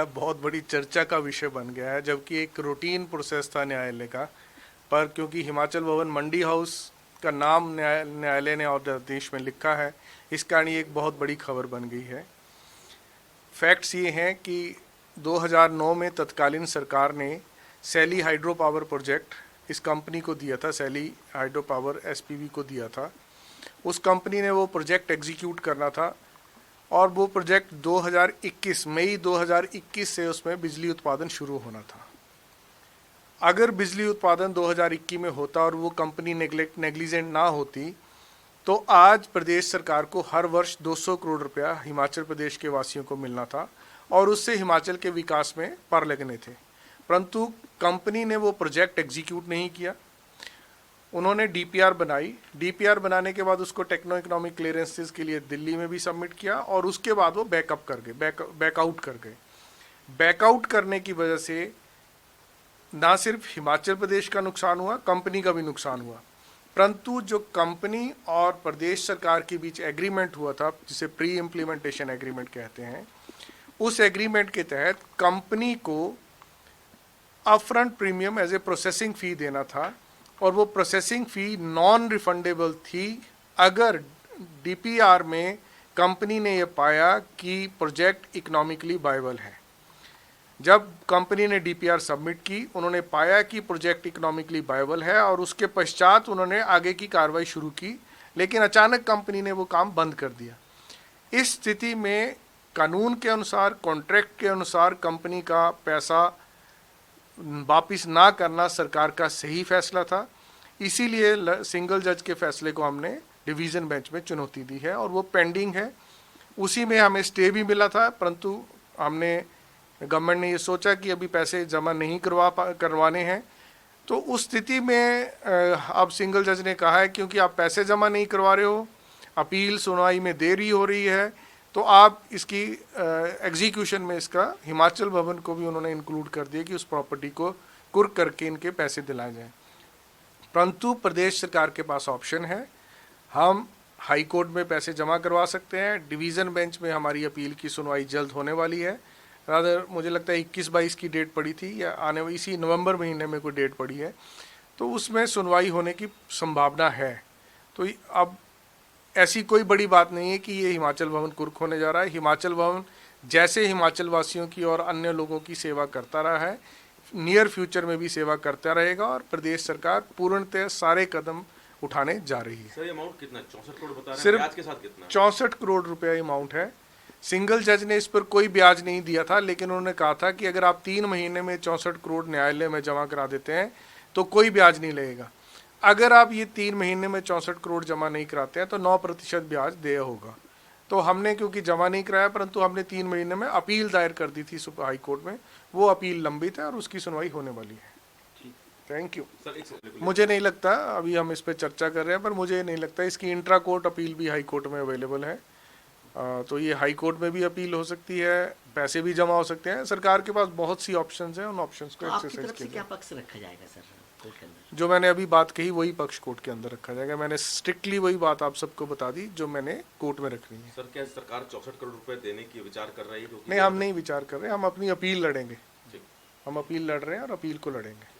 यह बहुत बड़ी चर्चा का विषय बन गया है, जबकि एक रूटीन प्रोसेस था न्यायालय का। पर क्योंकि हिमाचल भवन मंडी हाउस का नाम न्यायालय ने और आदेश में लिखा है, इस कारण ये एक बहुत बड़ी खबर बन गई है। फैक्ट्स ये हैं कि 2009 में तत्कालीन सरकार ने सैली हाइड्रो पावर प्रोजेक्ट इस कंपनी को दिया था, सैली हाइड्रो पावर एसपीवी को दिया था। उस कंपनी ने वो प्रोजेक्ट एग्जीक्यूट करना था और वो प्रोजेक्ट 2021 मई 2021 से उसमें बिजली उत्पादन शुरू होना था। अगर बिजली उत्पादन 2021 में होता और वो कंपनी नेग्लिजेंट ना होती तो आज प्रदेश सरकार को हर वर्ष 200 करोड़ रुपया हिमाचल प्रदेश के वासियों को मिलना था और उससे हिमाचल के विकास में पर लगने थे। परंतु कंपनी ने वो प्रोजेक्ट एग्जीक्यूट नहीं किया। उन्होंने डीपीआर बनाई, डीपीआर बनाने के बाद उसको टेक्नो इकोनॉमिक क्लियरेंसेस के लिए दिल्ली में भी सबमिट किया और उसके बाद वो बैकआउट कर गए। बैकआउट करने की वजह से ना सिर्फ हिमाचल प्रदेश का नुकसान हुआ, कंपनी का भी नुकसान हुआ। परंतु जो कंपनी और प्रदेश सरकार के बीच एग्रीमेंट हुआ था, जिसे प्री इम्प्लीमेंटेशन एग्रीमेंट कहते हैं, उस एग्रीमेंट के तहत कंपनी को upfront premium as a processing fee देना था और वो प्रोसेसिंग फ़ी नॉन रिफंडेबल थी अगर डीपीआर में कंपनी ने ये पाया कि प्रोजेक्ट इकोनॉमिकली वायबल है। जब कंपनी ने डीपीआर सबमिट की, उन्होंने पाया कि प्रोजेक्ट इकोनॉमिकली वायबल है और उसके पश्चात उन्होंने आगे की कार्रवाई शुरू की, लेकिन अचानक कंपनी ने वो काम बंद कर दिया। इस स्थिति में कानून के अनुसार, कॉन्ट्रैक्ट के अनुसार कंपनी का पैसा वापिस ना करना सरकार का सही फैसला था। इसीलिए सिंगल जज के फैसले को हमने डिवीज़न बेंच में चुनौती दी है और वो पेंडिंग है। उसी में हमें स्टे भी मिला था, परंतु हमने गवर्नमेंट ने ये सोचा कि अभी पैसे जमा नहीं करवाने हैं। तो उस स्थिति में अब सिंगल जज ने कहा है क्योंकि आप पैसे जमा नहीं करवा रहे हो, अपील सुनवाई में देरी हो रही है, तो आप इसकी एग्जीक्यूशन में इसका हिमाचल भवन को भी उन्होंने इंक्लूड कर दिया कि उस प्रॉपर्टी को कुर्क करके इनके पैसे दिलाए जाएं। परंतु प्रदेश सरकार के पास ऑप्शन है, हम हाई कोर्ट में पैसे जमा करवा सकते हैं। डिवीज़न बेंच में हमारी अपील की सुनवाई जल्द होने वाली है। रादर मुझे लगता है 21-22 की डेट पड़ी थी या आने इसी नवंबर महीने में कोई डेट पड़ी है, तो उसमें सुनवाई होने की संभावना है। तो अब ऐसी कोई बड़ी बात नहीं है कि ये हिमाचल भवन कुर्क होने जा रहा है। हिमाचल भवन जैसे हिमाचल वासियों की और अन्य लोगों की सेवा करता रहा है, नियर फ्यूचर में भी सेवा करता रहेगा और प्रदेश सरकार पूर्णतः सारे कदम उठाने जा रही है। सर, ये अमाउंट कितना? 64 करोड़ बता रहे हैं, सिर्फ ब्याज के साथ कितना? 64 करोड़ रुपया अमाउंट है। सिंगल जज ने इस पर कोई ब्याज नहीं दिया था, लेकिन उन्होंने कहा था कि अगर आप 3 महीने में 64 करोड़ न्यायालय में जमा करा देते हैं तो कोई ब्याज नहीं लगेगा। अगर आप ये 3 महीने में 64 करोड़ जमा नहीं कराते हैं तो 9% ब्याज देय होगा। तो हमने क्योंकि जमा नहीं कराया, परंतु हमने 3 महीने में अपील दायर कर दी थी सुप्रीम हाई कोर्ट में, वो अपील लंबित है और उसकी सुनवाई होने वाली है। Thank you. मुझे नहीं लगता, अभी हम इस पर चर्चा कर रहे हैं, पर मुझे नहीं लगता, इसकी इंट्रा कोर्ट अपील भी हाई कोर्ट में अवेलेबल है। तो ये हाई कोर्ट में भी अपील हो सकती है, पैसे भी जमा हो सकते हैं। सरकार के पास बहुत सी ऑप्शंस हैं, उन ऑप्शंस को एक्सरसाइज किया। क्या पक्ष रखा जाएगा सर कोर्ट के अंदर? जो मैंने अभी बात कही वही पक्ष कोर्ट के अंदर रखा जाएगा। मैंने स्ट्रिक्टली वही बात आप सबको बता दी जो मैंने कोर्ट में रखनी है। सर, क्या सरकार 64 करोड़ रुपए देने की विचार कर रही है? नहीं, हम नहीं विचार कर रहे, हम अपनी अपील लड़ेंगे। हम अपील लड़ रहे हैं और अपील को लड़ेंगे।